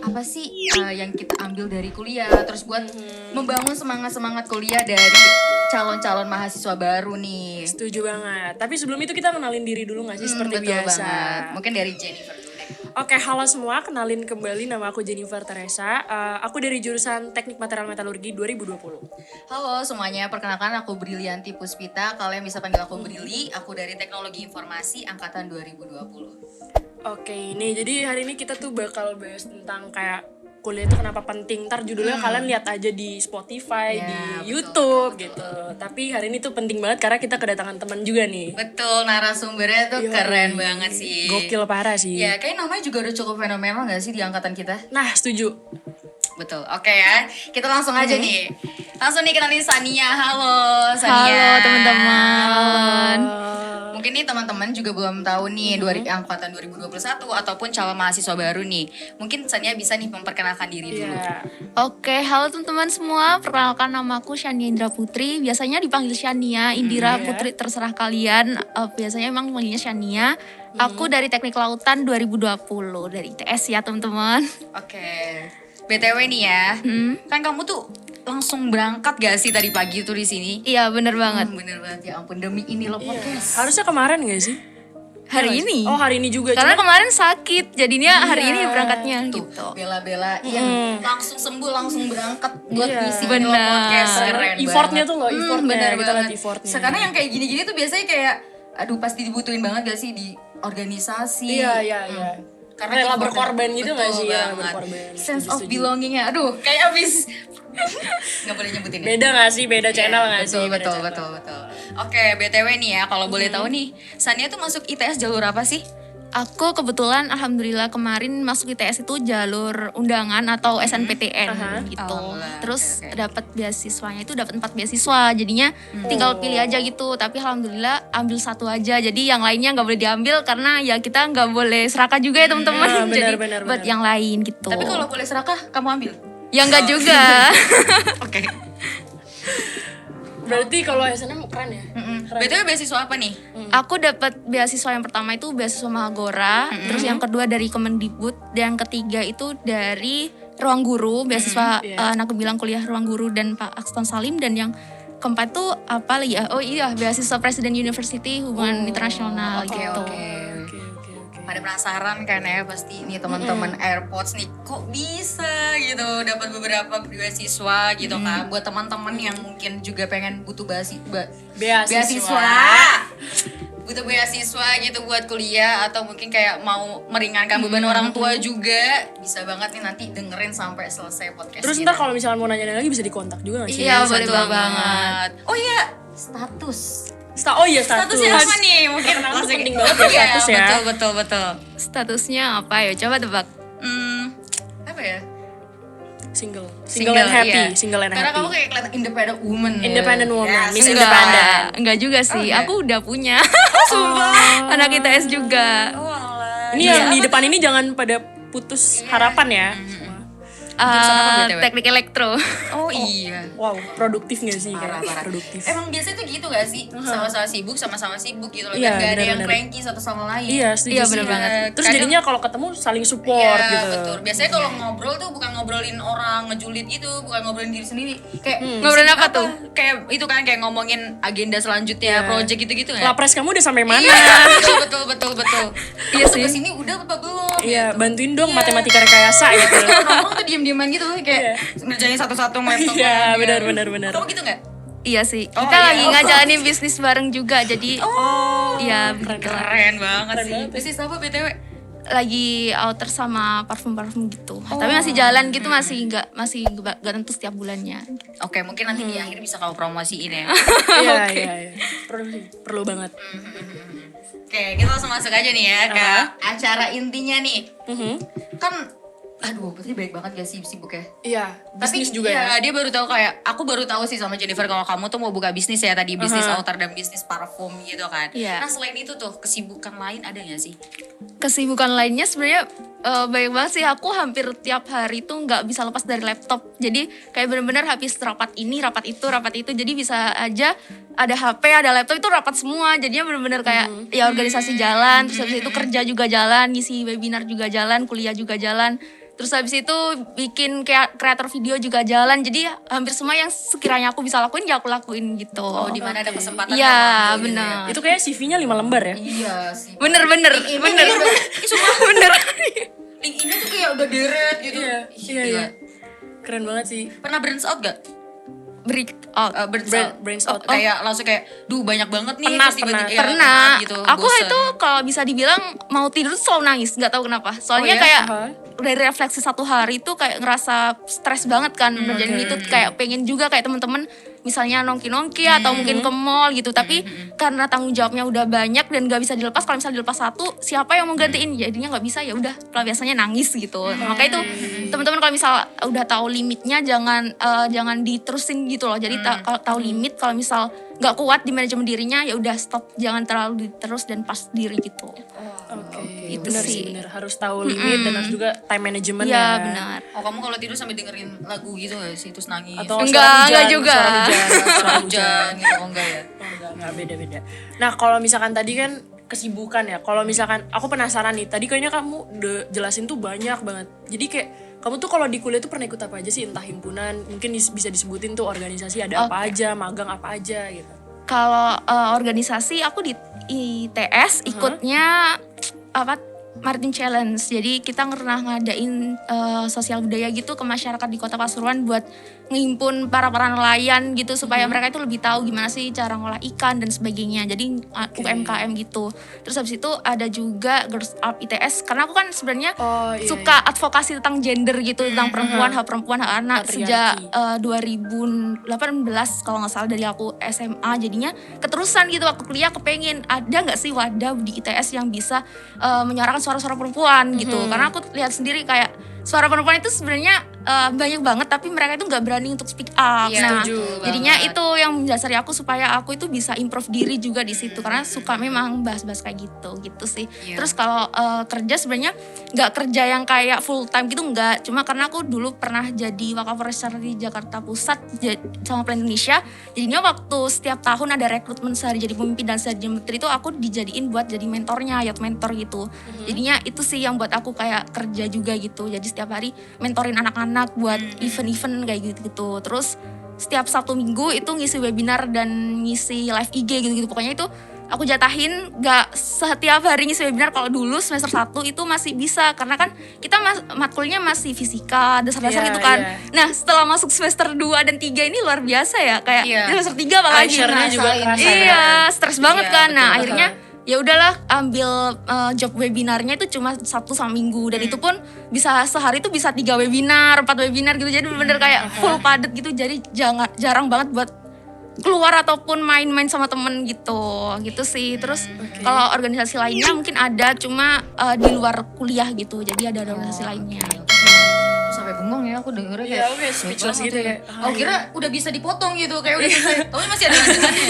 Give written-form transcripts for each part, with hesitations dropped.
Apa sih yang kita ambil dari kuliah terus buat membangun semangat kuliah dari calon-calon mahasiswa baru nih. Setuju banget. Tapi sebelum itu kita kenalin diri dulu gak sih seperti Betul biasa. banget. Mungkin dari Jennifer dulu deh. Oke, halo semua. Kenalin kembali, nama aku Jennifer Teresa. Aku dari jurusan Teknik Material Metalurgi 2020. Halo semuanya, perkenalkan aku Brilianti Puspita. Kalian bisa panggil aku Brili. Aku dari Teknologi Informasi angkatan 2020. Oke, nih jadi hari ini kita tuh bakal bahas tentang kayak kuliah itu kenapa penting. Ntar judulnya kalian lihat aja di Spotify, Ya, di betul, YouTube betul. gitu. Tapi hari ini tuh penting banget karena kita kedatangan teman juga nih. Betul, narasumbernya tuh Yoi. keren banget sih. Gokil parah sih. Ya, kayak namanya juga udah cukup fenomenal gak sih di angkatan kita? Nah, setuju. Betul, oke ya. Kita langsung aja nih. Langsung nih kenalin Sania. Halo Sania. Halo teman-teman. Mungkin nih teman-teman juga belum tahu nih angkatan 2021 ataupun calon mahasiswa baru nih. Mungkin Sania bisa nih memperkenalkan diri dulu. Iya. Oke, halo teman-teman semua. Perkenalkan namaku Shania Indra Putri. Biasanya dipanggil Shania, Indira Iya. Putri terserah kalian. Biasanya emang panggilnya Shania. Aku dari Teknik Lautan 2020 dari ITS ya teman-teman. Oke. BTW nih ya. Kan kamu tuh langsung berangkat gak sih tadi pagi tuh di sini? Iya bener banget. Bener banget ya ampun, demi ini lo podcast. Harusnya kemarin gak sih? Hari ini. Oh, hari ini juga. Karena Cuma- kemarin sakit, jadinya hari ini berangkatnya Tuh, gitu. bela-belain langsung sembuh langsung berangkat buat Iya. ngisi ini lo Benar. podcast. Karena Keren effortnya banget. tuh loh, effortnya. Bener Kita banget. lihat effortnya. Sekarang yang kayak gini-gini tuh biasanya kayak aduh pasti dibutuhin banget gak sih di organisasi. Iya. Karena Rela effortnya- berkorban gitu gak betul sih? Rela banget. berkorban. Sense of Setuju. belongingnya, aduh kayak abis nggak boleh nyebutin ya. Beda gak sih? Beda channel gak sih? Betul, Beda betul, channel. betul. Oke, BTW nih ya, kalau boleh tahu nih, Sania tuh masuk ITS jalur apa sih? Aku kebetulan alhamdulillah kemarin masuk ITS itu jalur undangan atau SNPTN gitu. Alhamdulillah, Terus oke. dapat beasiswanya itu dapat 4 beasiswa. Jadinya tinggal pilih aja gitu. Tapi alhamdulillah ambil satu aja. Jadi yang lainnya nggak boleh diambil karena ya kita nggak boleh serakah juga ya teman-teman. Ya, benar, Jadi benar, buat benar. yang lain gitu. Tapi kalau boleh serakah, kamu ambil. ya nggak juga. Oke. Berarti kalau SNM keren ya? Keren. BTW beasiswa apa nih? Aku dapat beasiswa yang pertama itu beasiswa Mahagora, terus yang kedua dari Kemendikbud, dan yang ketiga itu dari Ruang Guru, beasiswa anak bilang kuliah Ruang Guru dan Pak Akston Salim, dan yang keempat tuh apa lagi ya? Oh iya, beasiswa Presiden University Hubungan Internasional gitu. Oke. Pada penasaran kan ya pasti ini teman-teman AirPods nih kok bisa gitu dapat beberapa beasiswa gitu kan buat teman-teman yang mungkin juga pengen butuh beasiswa butuh beasiswa gitu buat kuliah atau mungkin kayak mau meringankan beban orang tua juga bisa banget nih nanti dengerin sampai selesai podcast Terus kita. ntar kalau misalnya mau nanya lagi bisa dikontak juga gak sih? Iya, boleh Betul banget. Oh iya, status. Oh iya, status. Statusnya apa nih? Mungkin Perkenalan tuh langsung penting banget ya, Iya, status ya. Betul. Statusnya apa ya? Coba tebak. Apa ya? Single and happy, iya. single and Karena happy. kamu kayak kelihatan independent woman. Independent woman, Yes, Miss enggak. Independent. Enggak juga sih. enggak? Aku udah punya. Sumpah. Anak ITS juga. Oh, alah. Ini yang di depan ini jangan pada putus harapan ya. Jurusan apa, BTW? Teknik elektro. Oh iya. Wow, produktif gak sih? Parah. Kayak produktif. Emang biasanya tuh gitu gak sih? Sama-sama sibuk gitu loh. Iya, Biar gak ada yang benar-benar. cranky satu sama lain. Iya, setuju Iya, sih. bener banget. Terus Kadang- jadinya kalau ketemu saling support Iya, gitu. betul. Biasanya kalau ngobrol tuh bukan ngobrolin orang ngejulit gitu, bukan ngobrolin diri sendiri. Kayak Ngobrolin apa tuh? Kayak itu kan kayak ngomongin agenda selanjutnya, Iya. project gitu-gitu ya. Lapres kamu udah sampai mana? Iya, betul. Iya Kamu sih. tugas ini udah apa belum? Iya, gitu. bantuin dong matematika rekayasa gitu. Nongkrong tuh diem-dieman gitu kayak ngerjain satu-satu laptop. Iya, benar. Kamu gitu nggak? Iya sih. Oh, Kita iya. lagi ngejalanin bisnis bareng juga. Jadi iya begitulah. Keren banget Keren sih. banget ya. Bisnis apa BTW? Lagi outer sama parfum gitu. Tapi masih jalan gitu, masih gak tentu setiap bulannya. Oke, mungkin nanti di akhir bisa kamu promosiin ya. Iya. Perlu banget. Oke, kita langsung masuk aja nih ya ke acara intinya nih. Kan Aduh, berarti baik banget gak sih sibuk ya? Iya, bisnis juga iya, ya. dia baru tahu kayak aku baru tahu sih sama Jennifer kalau kamu tuh mau buka bisnis ya tadi, bisnis outer dan bisnis parfum gitu kan. Iya. Nah selain itu tuh kesibukan lain ada gak sih? Kesibukan lainnya sebenarnya banyak banget sih. Aku hampir tiap hari tuh nggak bisa lepas dari laptop. Jadi kayak bener-bener habis rapat ini, rapat itu. Jadi bisa aja ada HP, ada laptop itu rapat semua. Jadinya bener-bener kayak ya organisasi jalan, terus habis itu kerja juga jalan, ngisi webinar juga jalan, kuliah juga jalan. Terus habis itu bikin kayak kreator video juga jalan. Jadi hampir semua yang sekiranya aku bisa lakuin ya aku lakuin gitu. Oh, di mana ada kesempatan Iya, kamu ambil gitu benar. ya? Itu kayak CV-nya 5 lembar ya. Iya sih. Bener. Sumpah bener. LinkedIn-nya tuh kayak udah deret gitu. Iya, Gila. iya. Keren banget sih. Pernah burns out gak? Break out. Burns out. Kayak langsung kayak, duh banyak banget nih. Pernah, terus tiba-tiba- ya, Pernah. gitu, Aku bosen. itu kalau bisa dibilang mau tidur tuh selalu nangis, nggak tahu kenapa. Soalnya ya? kayak dari refleksi satu hari itu kayak ngerasa stres banget kan. Jadi itu kayak pengen juga kayak temen-temen misalnya nongki-nongki atau mungkin ke mall gitu. Tapi karena tanggung jawabnya udah banyak dan nggak bisa dilepas. Kalau misalnya dilepas satu, siapa yang mau gantiin? Jadinya nggak bisa, ya udah. Biasanya nangis gitu. Makanya itu teman-teman kalau misal udah tahu limitnya jangan diterusin gitu loh. Jadi kalau tahu limit, kalau misal nggak kuat di manajemen dirinya ya udah stop, jangan terlalu diterus dan pas diri gitu. Oke, Itu benar sih. sih, benar. Harus tahu limit dan harus juga time management Iya ya. benar. Oh kamu kalau tidur sambil dengerin lagu gitu gak sih? Terus nangis? Atau Enggak juga. Suara hujan, suara suara hujan. hujan gitu, oh enggak ya? Oh, enggak beda-beda. Nah, kalau misalkan tadi kan kesibukan ya. Kalau misalkan aku penasaran nih, tadi kayaknya kamu udah jelasin tuh banyak banget. Jadi kayak kamu tuh kalau di kuliah tuh pernah ikut apa aja sih? Entah himpunan, mungkin bisa disebutin tuh organisasi ada apa aja, magang apa aja gitu. Kalau organisasi aku di ITS ikutnya apa Maritim Challenge. Jadi kita pernah ngadain sosial budaya gitu ke masyarakat di Kota Pasuruan buat ngimpun para nelayan gitu supaya mereka itu lebih tahu gimana sih cara ngolah ikan dan sebagainya. Jadi UMKM gitu. Terus habis itu ada juga Girls Up ITS karena aku kan sebenarnya suka advokasi tentang gender gitu, tentang perempuan, hak anak sejak 2018 kalau nggak salah dari aku SMA. Jadinya keterusan gitu waktu kuliah kepengen ada nggak sih wadah di ITS yang bisa menyuarakan suara-suara perempuan gitu. Karena aku lihat sendiri kayak suara perempuan itu sebenarnya banyak banget tapi mereka itu nggak berani untuk speak up. Iya, Nah, setuju jadinya banget. itu yang mendasari aku supaya aku itu bisa improve diri juga di situ karena suka memang bahas-bahas kayak gitu sih. Iya. Terus kalau kerja sebenarnya nggak kerja yang kayak full time gitu nggak. Cuma karena aku dulu pernah jadi Wakafresh di Jakarta Pusat sama Plan Indonesia. Jadinya waktu setiap tahun ada rekrutmen sehari jadi pemimpin dan sehari jadi menteri itu aku dijadiin buat jadi mentornya, youth mentor gitu. Jadinya itu sih yang buat aku kayak kerja juga gitu. Jadi setiap hari mentorin anak-anak buat event-event kayak gitu-gitu. Terus setiap Sabtu Minggu itu ngisi webinar dan ngisi live IG gitu-gitu. Pokoknya itu aku jatahin gak setiap hari ngisi webinar. Kalau dulu semester 1 itu masih bisa karena kan kita matkulnya masih fisika, dasar-dasar Iya, gitu kan. iya. Nah, setelah masuk semester 2 dan 3 ini luar biasa ya. Kayak Iya. semester 3 apalagi. Pressure-nya juga kerasa ya. Iya, stres banget Iya, kan. Nah, betul, akhirnya ya udahlah ambil job webinarnya itu cuma Sabtu sama Minggu dan itu pun bisa sehari itu bisa 3 webinar, 4 webinar gitu. Jadi bener kayak full padet gitu. Jadi jarang banget buat keluar ataupun main-main sama temen gitu sih. Terus kalau organisasi lainnya mungkin ada cuma di luar kuliah gitu. Jadi ada organisasi lainnya. Sampai bengong ya aku dengernya Iya, kayak aku kayak speechless banget gitu ya. kayak, Oh kira udah bisa dipotong gitu kayak udah selesai. Tapi masih ada lanjutannya.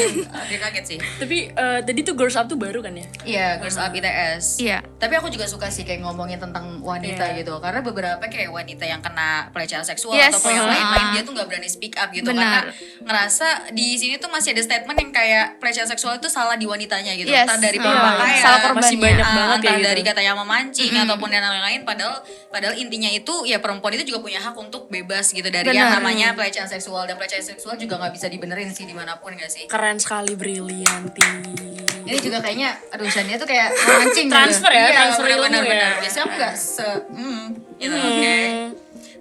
Dia kaget sih. Tapi tadi tuh Girls Up tuh baru kan ya? Iya, Girls Up ITS. Iya. Tapi aku juga suka sih kayak ngomongin tentang wanita Iya. gitu. Karena beberapa kayak wanita yang kena pelecehan seksual Yes. atau yang lain-lain dia tuh nggak berani speak up gitu. Benar. Karena ngerasa di sini tuh masih ada statement yang kayak pelecehan seksual itu salah di wanitanya gitu. Yes. Entah dari Iya. pemakaian, Salah korbannya. Masih banyak banget entah ya gitu. dari kata yang memancing ataupun yang lain-lain. Padahal intinya itu ya perempuan itu juga punya hak untuk bebas gitu dari yang Benar. namanya pelecehan seksual. Dan pelecehan seksual juga nggak bisa dibenerin sih dimanapun gak sih. Keren sekali, Brillianti. Ini juga kayaknya, aduh Shania tuh kayak memancing gitu. Transfer ya, Iya, transfer ilmu benar-benar. ya. Biasanya aku gak gitu, oke.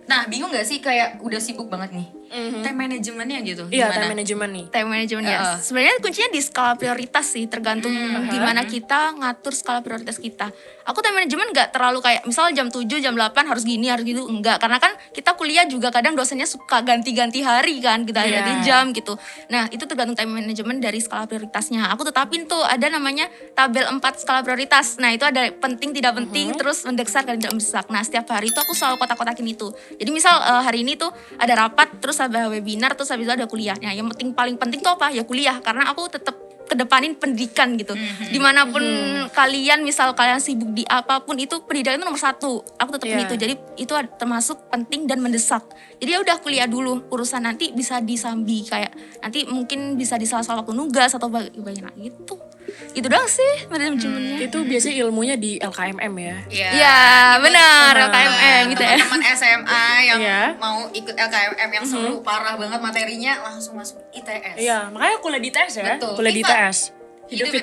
Nah bingung gak sih kayak udah sibuk banget nih. time manajemennya gitu. Iya, gimana? time management nih. Time management ya. Sebenarnya kuncinya di skala prioritas sih, tergantung gimana kita ngatur skala prioritas kita. Aku time management nggak terlalu kayak misal jam 7, jam 8 harus gini, harus gitu. Enggak, karena kan kita kuliah juga kadang dosennya suka ganti-ganti hari kan, kita ganti jam gitu. Nah, itu tergantung time management dari skala prioritasnya. Aku tetapin tuh ada namanya tabel 4 skala prioritas. Nah, itu ada penting, tidak penting, terus mendesak dan tidak mendesak. Nah, setiap hari itu aku selalu kotak-kotakin itu. Jadi misal hari ini tuh ada rapat, terus ada webinar, terus habis itu ada kuliah. Nah, yang penting paling penting tuh apa? Ya kuliah, karena aku tetap kedepanin pendidikan gitu. Dimanapun kalian, misal kalian sibuk di apapun, itu pendidikan itu nomor 1. Aku tetapin itu. Jadi itu termasuk penting dan mendesak. Jadi ya udah kuliah dulu, urusan nanti bisa disambi, kayak nanti mungkin bisa di sela-sela waktu nugas atau bagian gitu. Gitu doang sih manajemennya. Itu biasanya ilmunya di LKMM ya. Iya, benar, LKMM gitu ya. Teman-teman SMA yang Iya. mau ikut LKMM yang seru parah banget materinya langsung masuk ITS. Iya, makanya kuliah di ITS ya. Betul. Kuliah di Viva. ITS. Hidup Hidup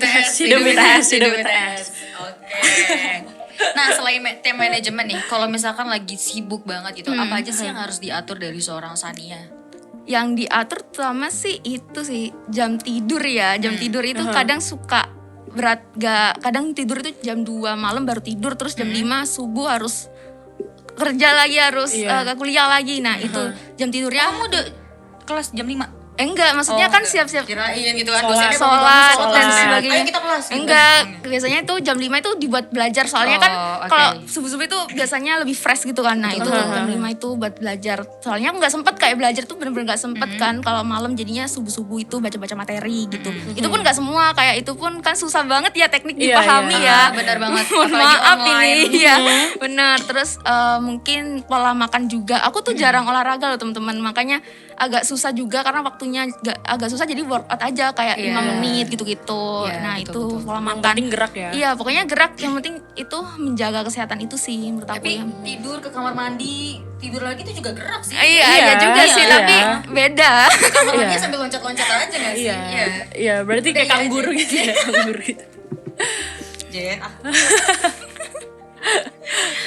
ITS, hidup ITS. Oke. Nah, selain time management nih, kalau misalkan lagi sibuk banget gitu, apa aja sih yang harus diatur dari seorang Sania? Yang diatur pertama sih itu sih jam tidur ya. Jam tidur itu kadang suka berat, kadang tidur itu jam 2 malam baru tidur, terus jam 5 subuh harus kerja lagi, harus kuliah lagi. Nah, itu jam tidurnya Kamu udah kelas jam 5? enggak, maksudnya kan siap-siap Kirain gitu kan, Sholat. dosennya sholat bangun-bangun, dan sholat. sebagainya. Ayo kita kelas. gitu. Enggak, biasanya itu jam 5 itu dibuat belajar. Soalnya kan oke. kalau subuh-subuh itu biasanya lebih fresh gitu kan. Nah, itu jam 5 itu buat belajar. Soalnya aku nggak sempet kayak belajar tuh bener-bener nggak sempet kan. Kalau malam jadinya subuh-subuh itu baca-baca materi gitu. Itu pun nggak semua, kayak itu pun kan susah banget ya teknik Iya, dipahami iya. ya. Benar banget. Mohon Apalagi maaf online. ini ya. Bener. Terus mungkin pola makan juga. Aku tuh jarang olahraga loh teman-teman. Makanya agak susah juga karena waktunya agak susah, jadi workout aja kayak 5 menit gitu-gitu. Iya, Nah, betul, itu pola Yang makan. penting gerak ya. Iya, pokoknya gerak, yang penting itu menjaga kesehatan itu sih menurut aku Tapi ya. tidur ke kamar mandi, tidur lagi itu juga gerak sih. Iya, Iya, iya juga sih, iya. tapi beda. Kamar Iya. mandi sambil loncat-loncat aja gak sih? Iya. Iya, berarti kayak Udah, iya kanguru aja. gitu ya, kanguru gitu. Jen,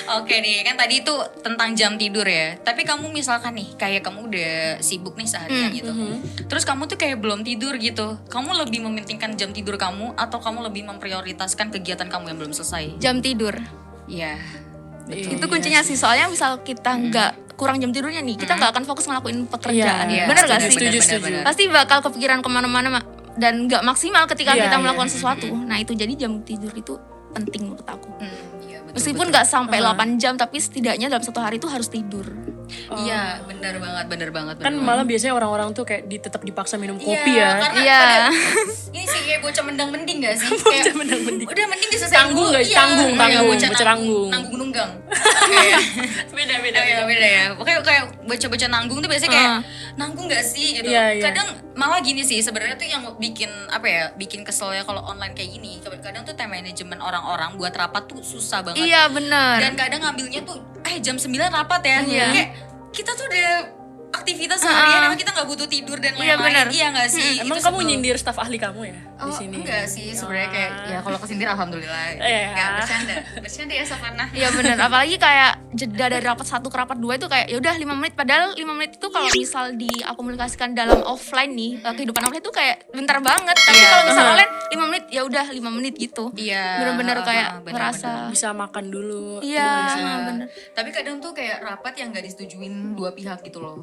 Oke nih, kan tadi itu tentang jam tidur ya. Tapi kamu misalkan nih, kayak kamu udah sibuk nih seharian gitu. Terus kamu tuh kayak belum tidur gitu. Kamu lebih mementingkan jam tidur kamu atau kamu lebih memprioritaskan kegiatan kamu yang belum selesai? Jam tidur. Iya. Itu kuncinya sih, soalnya misal kita nggak kurang jam tidurnya nih, kita nggak akan fokus ngelakuin pekerjaan. Iya, Bener gak sih? setuju. Pasti bakal kepikiran kemana-mana dan nggak maksimal ketika Iya, kita iya. melakukan sesuatu. Nah, itu jadi jam tidur itu penting menurut aku. Iya, betul, Meskipun betul. nggak sampai 8 jam, tapi setidaknya dalam satu hari itu harus tidur. Iya, benar banget, benar banget. Kan benar malah biasanya orang-orang tuh kayak tetap dipaksa minum banget. kopi Iya, ya. karena Iya. ini sih kayak bocah mendang mending gak sih? Kayak, mendang-mending. Udah mending diselesain Tanggung dulu. nggak? Iya, Tanggung, iya, tanggung, bocah bocah tanggung. Nanggung nunggang. Kayak Beda-beda. Iya, beda ya. Pokoknya kayak bocah-bocah nanggung tuh biasanya kayak nanggung gak sih gitu. Iya, iya. Kadang malah gini sih sebenarnya tuh yang bikin apa ya, bikin kesel ya kalau online kayak gini. Kadang tuh time management orang-orang buat rapat tuh susah banget. Iya, bener. Dan kadang ngambilnya tuh jam 9 rapat ya. Iya. Kayak kita tuh udah aktivitas seharian, emang kita nggak butuh tidur dan Iya, lain-lain. bener. Iya nggak sih? Emang Itu kamu sebel. nyindir staf ahli kamu ya di sini? Enggak sih, sebenarnya kayak ya kalau kesindir alhamdulillah. Iya. Enggak bercanda ya Savana. Iya bener, apalagi kayak jeda dari rapat 1 ke rapat 2 itu kayak ya udah 5 menit, padahal 5 menit itu kalau misal dikomunikasikan dalam offline nih, kehidupan offline itu kayak bentar banget. Tapi Iya. kalau misal online 5 menit ya udah 5 menit gitu. Iya. Bener-bener kayak bener-bener. ngerasa Bisa makan dulu. iya, Bisa. bener. Tapi kadang tuh kayak rapat yang gak disetujuin dua pihak gitu loh.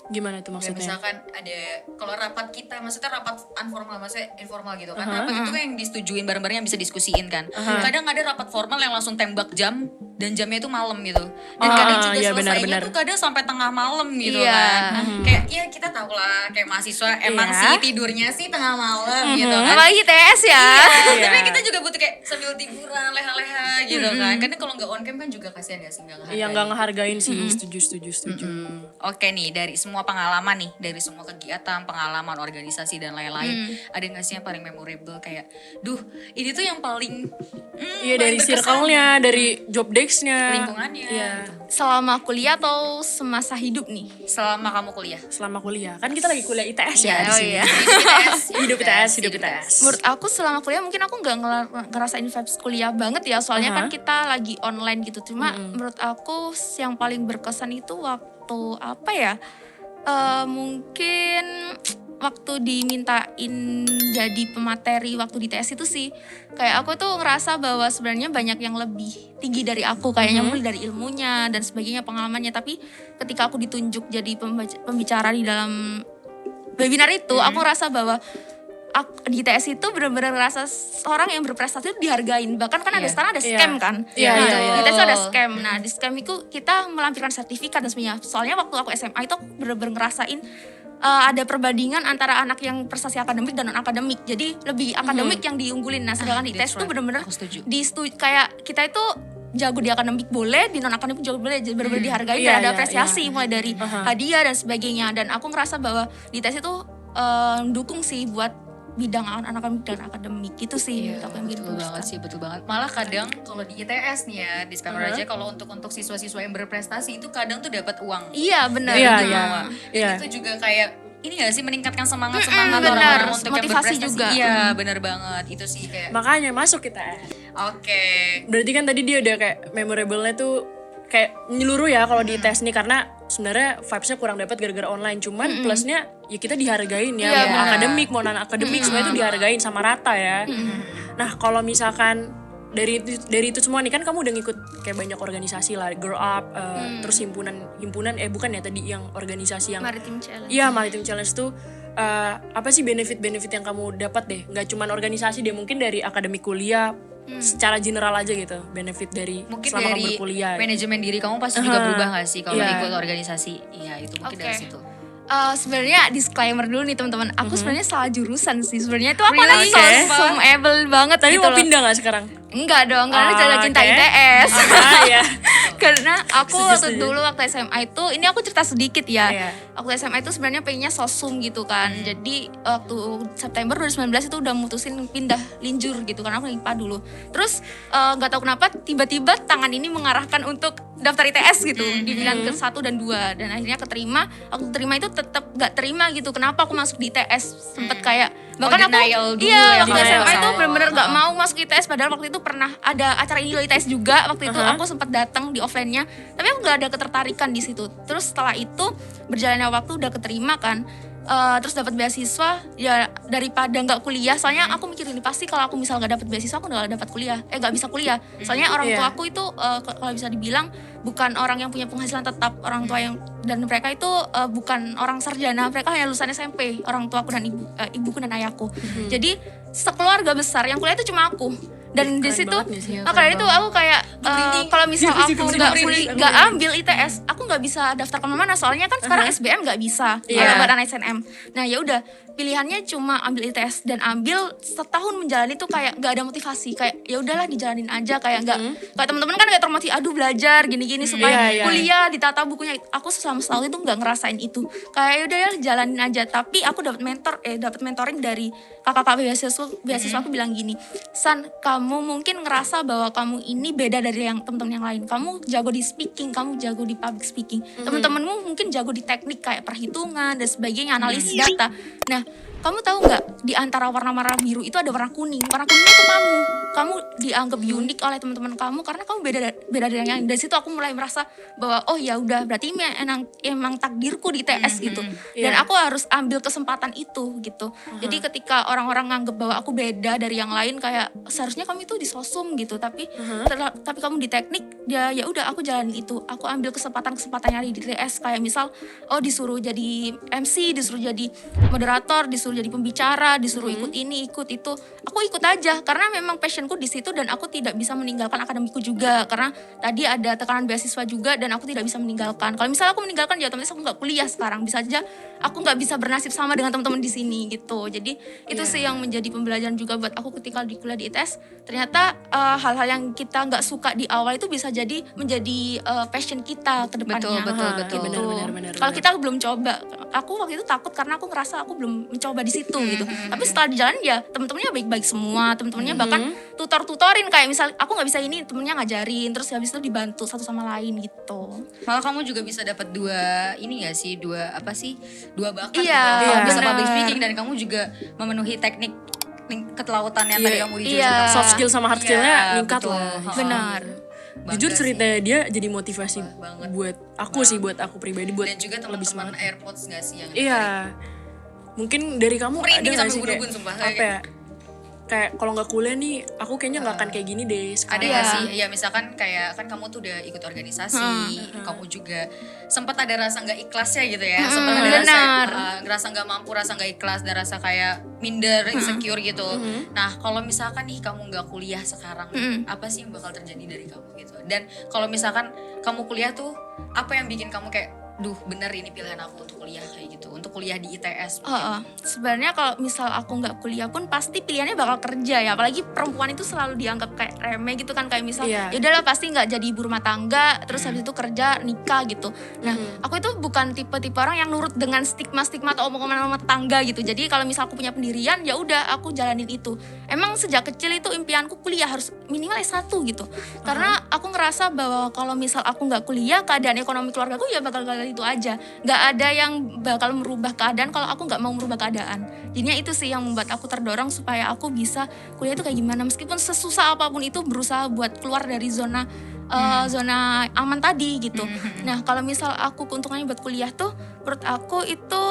Gimana tuh Kayak maksudnya? misalkan ada kalau rapat kita, maksudnya rapat informal, maksudnya informal gitu kan. Rapat itu kan yang disetujuin bareng-bareng yang bisa diskusiin kan. Kadang ada rapat formal yang langsung tembak jam dan jamnya itu malam gitu. Dan kadang juga iya, selesainya benar-benar. tuh kadang sampai tengah malam gitu Iya. kan. Kayak ya kita tahu lah kayak mahasiswa emang Iya. sih tidurnya sih tengah malam gitu kan. Apalagi TS ya. Iya. Tapi kita juga butuh kayak sambil tiduran, leha-leha gitu kan. Karena kalau nggak on cam kan juga kasihan gak sih nggak ngehargain. Iya, nggak ngehargain sih. Setuju. Oke nih, dari semua pengalaman nih, dari semua kegiatan, pengalaman, organisasi dan lain-lain, ada nggak sih yang paling memorable kayak, duh, ini tuh yang paling Iya, paling dari berkesan. circle-nya, dari job desk-nya. Lingkungannya. Iya. Selama kuliah atau semasa hidup nih? Selama kamu kuliah. Selama kuliah. Kan kita lagi kuliah ITS ya di oh sini. iya. Hidup ITS. Menurut aku selama kuliah mungkin aku nggak ngerasain vibes kuliah banget ya, soalnya kan kita lagi online gitu. Cuma menurut aku yang paling berkesan itu waktu apa ya? Mungkin waktu dimintain jadi pemateri waktu di TS itu sih kayak aku tuh ngerasa bahwa sebenarnya banyak yang lebih tinggi dari aku kayaknya, mulai dari ilmunya dan sebagainya, pengalamannya. Tapi ketika aku ditunjuk jadi pembicara di dalam webinar itu, aku ngerasa bahwa di TS itu benar-benar ngerasa seorang yang berprestasi itu dihargain. Bahkan kan sekarang ada scam kan. Di TS itu ada scam. Nah di scam itu kita melampirkan sertifikat dan sebagainya. Soalnya waktu aku SMA itu aku benar-benar ngerasain ada perbandingan antara anak yang prestasi akademik dan non akademik. Jadi lebih akademik yang diunggulin. Nah sedangkan di TS itu benar-benar kayak kita itu jago di akademik boleh, di non akademik jago boleh, benar-benar dihargai dan ada apresiasi mulai dari hadiah dan sebagainya. Dan aku ngerasa bahwa di TS itu dukung sih buat bidang anak-anak dan akademik gitu sih. Betul banget sih, betul banget. Malah kadang kalau di ITS nih ya, disclaimer aja, kalau untuk siswa-siswa yang berprestasi itu kadang tuh dapat uang. Iya benar. Dan itu juga kayak ini gak sih meningkatkan semangat benar, orang untuk motivasi yang berprestasi juga. Iya benar banget, itu sih kayak Makanya masuk kita. Oke. Berarti kan tadi dia udah kayak memorable-nya tuh kayak menyeluruh ya kalau di tes nih, karena sebenarnya vibes-nya kurang dapat gara-gara online. Cuman plusnya ya kita dihargain ya, mau akademik mau non akademik semua itu dihargain sama rata ya. Nah kalau misalkan dari itu semua nih kan kamu udah ngikut kayak banyak organisasi lah, Grow Up, terus himpunan bukan ya tadi yang organisasi yang Maritim Challenge. Iya, Maritim Challenge tuh apa sih benefit yang kamu dapat deh? Nggak cuma organisasi deh, mungkin dari akademik kuliah, secara general aja gitu, benefit dari mungkin selama dari kamu berkuliah. manajemen diri kamu pasti juga berubah gak sih kalau ikut organisasi? Iya itu mungkin dari situ. Sebenarnya disclaimer dulu nih teman-teman, aku sebenarnya salah jurusan sih. Sebenarnya itu aku anak Really? sosum-able banget Tapi gitu mau loh. pindah nggak sekarang? Enggak dong, karena jaga cinta ITS. Ya. Karena aku Setuju. dulu waktu SMA itu, ini aku cerita sedikit ya. Iya. Waktu SMA itu sebenarnya pengennya sosum gitu kan. Jadi waktu September 2019 itu udah mutusin pindah linjur gitu karena aku IPA dulu. Terus nggak tahu kenapa tiba-tiba tangan ini mengarahkan untuk daftar ITS gitu di pilihan ke 1 dan 2, dan akhirnya keterima. Waktu terima itu tetap nggak terima gitu. Kenapa aku masuk di ITS? Sempet kayak bahkan denial aku dulu ya, waktu denial SMA itu sama- bener-bener nggak mau masuk ITS, padahal waktu itu pernah ada acara Indo ITS juga. Waktu itu aku sempat datang di offline-nya, tapi aku nggak ada ketertarikan di situ. Terus setelah itu berjalannya waktu udah keterima kan, terus dapat beasiswa ya, daripada nggak kuliah. Soalnya aku mikir ini pasti kalau aku misal nggak dapat beasiswa aku nggak dapat kuliah, nggak bisa kuliah. Soalnya orang tua aku itu kalau bisa dibilang bukan orang yang punya penghasilan tetap. Orang tua yang dan mereka itu bukan orang sarjana, mereka hanya lulusan SMP. Orang tuaku dan ibuku dan ayahku. Jadi sekeluarga besar yang kuliah itu cuma aku. Dan di situ karena itu aku kayak kalau misal aku nggak ambil ITS, aku nggak bisa daftar kemana-mana. Soalnya kan sekarang SBM nggak bisa kalau buat anak SNM. Nah ya udah, pilihannya cuma ambil ITS, dan ambil setahun menjalani tuh kayak nggak ada motivasi, kayak ya udahlah dijalanin aja, kayak nggak kayak teman-teman kan kayak termotivasi, aduh belajar gini-gini supaya kuliah ditata bukunya. Aku selama setahun itu nggak ngerasain itu, kayak ya udah ya jalanin aja. Tapi aku dapat dapat mentoring dari kakak-kakak beasiswa aku bilang gini, San, kamu mungkin ngerasa bahwa kamu ini beda dari yang teman-teman yang lain. Kamu jago di speaking, kamu jago di public speaking. Teman-temanmu mungkin jago di teknik kayak perhitungan dan sebagainya, analisis data. Nah, kamu tahu nggak di antara warna-warna biru itu ada warna kuning. Warna kuningnya itu kamu. Kamu dianggap unik oleh teman-teman kamu karena kamu beda dari yang lain. Dari situ aku mulai merasa bahwa oh ya udah, berarti emang takdirku di TS gitu. Dan aku harus ambil kesempatan itu gitu. Jadi ketika orang-orang nganggep bahwa aku beda dari yang lain, kayak seharusnya kamu itu di sosum gitu, tapi kamu di teknik, ya udah aku jalanin itu. Aku ambil kesempatan yang ada di TS, kayak misal disuruh jadi MC, disuruh jadi moderator, disuruh jadi pembicara, disuruh ikut ini, ikut itu. Aku ikut aja karena memang passionku di situ, dan aku tidak bisa meninggalkan akademiku juga karena tadi ada tekanan beasiswa juga, dan aku tidak bisa meninggalkan. Kalau misalnya aku meninggalkan ya otomatis aku nggak kuliah sekarang, bisa aja aku nggak bisa bernasib sama dengan teman-teman di sini gitu. Jadi itu sih yang menjadi pembelajaran juga buat aku ketika di kuliah di ITS. Ternyata hal-hal yang kita nggak suka di awal itu bisa jadi menjadi passion kita ke depannya. Betul. Benar. Kalau kita belum coba, aku waktu itu takut karena aku ngerasa aku belum mencoba di situ gitu. Tapi setelah di jalan ya teman-temannya baik-baik semua, teman-temannya bahkan tutorin, kayak misal aku nggak bisa ini, temennya ngajarin, terus habis itu dibantu satu sama lain gitu. Malah kamu juga bisa dapat dua bakat Iya, gitu. Kamu bisa benar. public speaking, dan kamu juga memenuhi teknik ketelautan yang tadi kamu dijelaskan. Soft skill sama hard skillnya Iya, meningkat betul. lah. Benar. bangga jujur sih. ceritanya dia jadi motivasi Banget. buat aku sih, buat aku pribadi, buat Dan juga lebih teman-teman semangat. AirPods gak sih yang Iya, mungkin dari kamu ada Merinding nggak sampai sih kayak ubun-ubun, sumpah. apa ya? Kayak kalau nggak kuliah nih, aku kayaknya nggak akan kayak gini deh ada sekarang. nggak sih ya misalkan kayak kan kamu tuh udah ikut organisasi, kamu juga sempat ada rasa nggak ikhlasnya gitu ya, sempat ada rasa benar. ngerasa nggak mampu, rasa nggak ikhlas, dan rasa kayak minder, insecure gitu. Nah kalau misalkan nih kamu nggak kuliah sekarang, apa sih yang bakal terjadi dari kamu gitu? Dan kalau misalkan kamu kuliah tuh, apa yang bikin kamu kayak, duh bener ini pilihan aku untuk kuliah kayak gitu, untuk kuliah di ITS mungkin. Sebenarnya kalau misal aku nggak kuliah pun pasti pilihannya bakal kerja ya, apalagi perempuan itu selalu dianggap kayak remeh gitu kan, kayak misal Iya. ya udahlah pasti nggak jadi ibu rumah tangga, terus habis itu kerja nikah gitu. Nah aku itu bukan tipe-tipe orang yang nurut dengan stigma-stigma atau omongan rumah tangga gitu. Jadi kalau misal aku punya pendirian ya udah aku jalanin itu. Emang sejak kecil itu impianku kuliah harus minimal S1 gitu, karena aku ngerasa bahwa kalau misal aku nggak kuliah, keadaan ekonomi keluargaku ya bakal itu aja, nggak ada yang bakal merubah keadaan kalau aku nggak mau merubah keadaan. Jadinya itu sih yang membuat aku terdorong supaya aku bisa kuliah itu kayak gimana, meskipun sesusah apapun itu berusaha buat keluar dari zona zona aman tadi gitu. Nah kalau misal aku keuntungannya buat kuliah tuh, menurut aku itu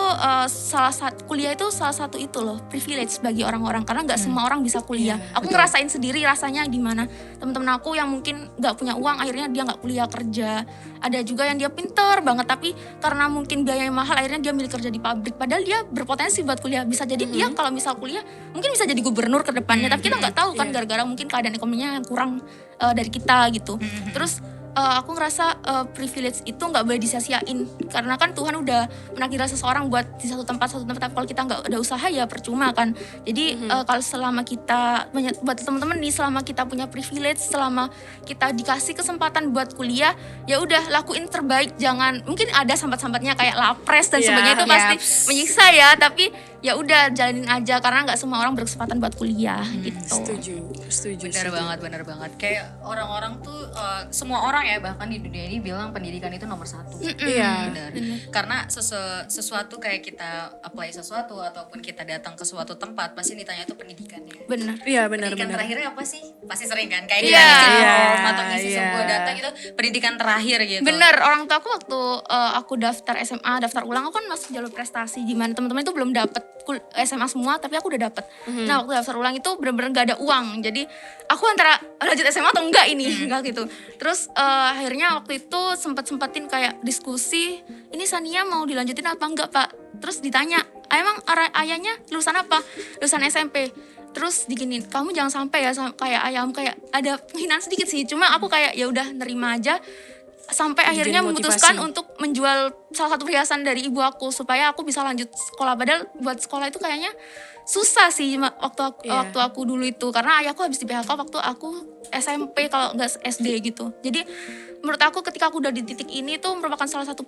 kuliah itu salah satu itu loh, privilege bagi orang-orang, karena nggak semua orang bisa kuliah. Aku ngerasain sendiri rasanya gimana. Teman-teman aku yang mungkin nggak punya uang, akhirnya dia nggak kuliah, kerja. Ada juga yang dia pinter banget, tapi karena mungkin biayanya mahal, akhirnya dia milih kerja di pabrik. Padahal dia berpotensi buat kuliah. Bisa jadi dia kalau misal kuliah, mungkin bisa jadi gubernur ke depannya. Tapi kita nggak tahu kan, gara-gara mungkin keadaan ekonominya yang kurang dari kita gitu. Terus aku ngerasa privilege itu nggak boleh disia-siain, karena kan Tuhan udah menakdirkan seseorang buat di satu tempat. Tapi kalau kita nggak ada usaha ya percuma kan. Jadi kalau selama kita, buat teman-teman nih, selama kita punya privilege, selama kita dikasih kesempatan buat kuliah, ya udah lakuin terbaik. Jangan, mungkin ada sambat-sambatnya kayak lapres dan sebagainya, itu pasti menyiksa ya, tapi ya udah jalanin aja, karena nggak semua orang berkesempatan buat kuliah gitu. Setuju. Bener banget. Kayak orang-orang tuh, semua orang ya bahkan di dunia ini bilang pendidikan itu nomor satu. Iya. Bener. Karena sesuatu kayak kita apply sesuatu ataupun kita datang ke suatu tempat, pasti ditanya itu pendidikannya. Bener. Iya benar. Pendidikan terakhirnya apa sih? Pasti sering kan kayak Iya. kita ngisi Iya, form atau ngisi sebuah data gitu, pendidikan terakhir gitu. Bener, orang tua aku waktu aku daftar SMA, daftar ulang, aku kan masuk jalur prestasi, gimana teman-teman itu belum dapet SMA semua, tapi aku udah dapet. Nah waktu daftar ulang itu bener-bener gak ada uang, jadi aku antara lanjut SMA atau enggak ini, enggak gitu. Terus akhirnya waktu itu sempetin kayak diskusi, ini Sania mau dilanjutin apa enggak Pak? Terus ditanya, emang ayahnya lulusan apa? Lulusan SMP. Terus diginin, kamu jangan sampai ya kayak ayam, kayak ada penghinaan sedikit sih, cuma aku kayak ya udah nerima aja. Sampai akhirnya memutuskan untuk menjual salah satu perhiasan dari ibu aku supaya aku bisa lanjut sekolah. Padahal buat sekolah itu kayaknya susah sih waktu aku dulu itu, karena ayahku habis di PHK waktu aku SMP kalau nggak SD gitu. Jadi menurut aku ketika aku udah di titik ini tuh merupakan salah satu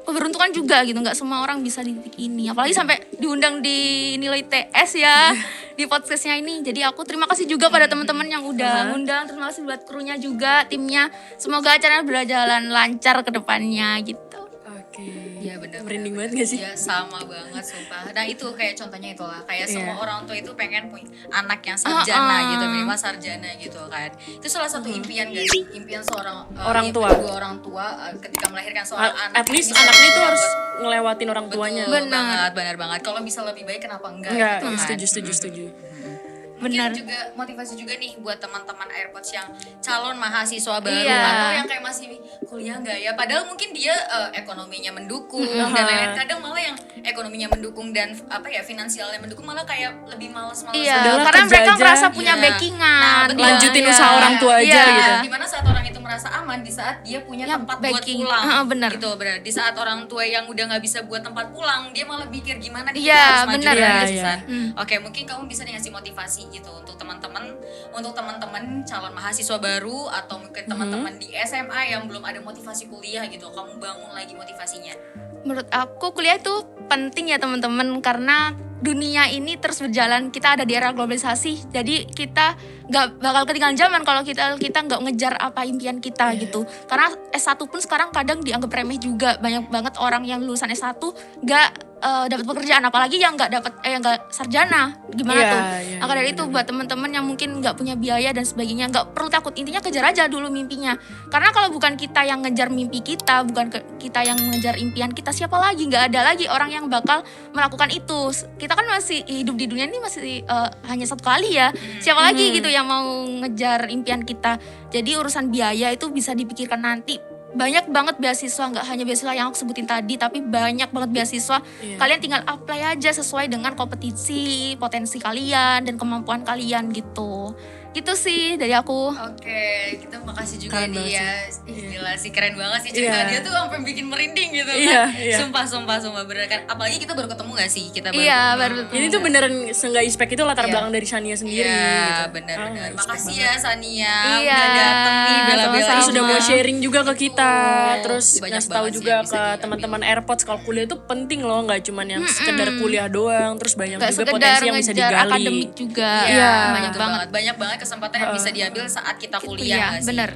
keberuntungan juga gitu, nggak semua orang bisa di titik ini, apalagi sampai diundang di nilai TS ya di podcastnya ini. Jadi aku terima kasih juga pada teman-teman yang udah ngundang, terima kasih buat krunya juga, timnya, semoga acaranya berjalan lancar ke depannya gitu. Iya benar. Merinding banget gak sih? Iya sama banget sumpah. Nah itu kayak contohnya itulah, kayak semua orang tua itu pengen punya anak yang sarjana gitu, minimal sarjana gitu kan. Itu salah satu impian gak sih? Impian seorang Orang tua. kedua orang tua ketika melahirkan seorang anak. At least ini anaknya itu bisa harus dapat- ngelewatin orang tuanya. Benar banget. Kalau bisa lebih baik kenapa enggak? Enggak, gitu kan. setuju. Mungkin juga motivasi juga nih buat teman-teman AirPods yang calon mahasiswa baru Iya. atau yang kayak masih kuliah nggak ya, padahal mungkin dia ekonominya mendukung dan lain-lain. Kadang malah yang ekonominya mendukung dan finansialnya mendukung malah kayak lebih malas. Iya, Udahlah, karena kerja mereka aja. merasa punya Iya. backingan. betul. Lanjutin Iya. usaha orang tua aja Iya. gitu. Dimana saat orang itu merasa aman di saat dia punya Ya, tempat backing. buat pulang. Bener. Gitu, benar. Di saat orang tua yang udah nggak bisa buat tempat pulang, dia malah pikir gimana dia Iya, harus maju bener. lagi, Iya, San. Oke, mungkin kamu bisa nih ngasih motivasi gitu untuk teman-teman calon mahasiswa baru atau mungkin teman-teman di SMA yang belum ada motivasi kuliah gitu. Kamu bangun lagi motivasinya. Menurut aku kuliah itu penting ya teman-teman, karena dunia ini terus berjalan, kita ada di era globalisasi, jadi kita nggak bakal ketinggalan zaman kalau kita nggak ngejar apa impian kita gitu. Karena S1 pun sekarang kadang dianggap remeh juga, banyak banget orang yang lulusan S1 nggak dapat pekerjaan, apalagi yang nggak sarjana, gimana Iya, tuh? iya, Maka dari iya, itu buat teman-teman yang mungkin nggak punya biaya dan sebagainya, nggak perlu takut, intinya kejar aja dulu mimpinya. Karena kalau bukan kita yang ngejar mimpi kita, bukan kita yang mengejar impian kita, siapa lagi? Nggak ada lagi orang yang bakal melakukan itu. Kita kan masih hidup di dunia ini masih hanya satu kali ya. Siapa lagi gitu yang mau ngejar impian kita? Jadi urusan biaya itu bisa dipikirkan nanti. Banyak banget beasiswa, nggak hanya beasiswa yang aku sebutin tadi, tapi banyak banget beasiswa. Kalian tinggal apply aja sesuai dengan kompetisi, potensi kalian dan kemampuan kalian gitu. Itu sih dari aku. Oke, kita makasih juga Keren nih banget ya. Gila sih, keren banget sih cerita dia tuh sampai bikin merinding gitu kan. Iya, iya. Sumpah bener kan. Apalagi kita baru ketemu gak sih? Kita baru Iya, ketemu. baru Ini tuh beneran nggak expect itu latar Iya. belakang dari Shania sendiri Iya, gitu. benar-benar. Respect Makasih banget. ya Sania Iya, udah dateng nih bela-belain. sama-sama. Terus udah mau sharing juga ke kita, Betul. terus Banyak ngasih tahu banget sih juga yang bisa ke diambil. teman-teman AirPods kalau kuliah itu penting loh, nggak cuman yang sekedar kuliah doang, terus banyak Gak juga sekedar potensi yang bisa ngejar digali. akademik juga. Iya, Banyak betul banget. Banyak banget kesempatan yang bisa diambil saat kita kuliah Kuliah, nggak sih? bener.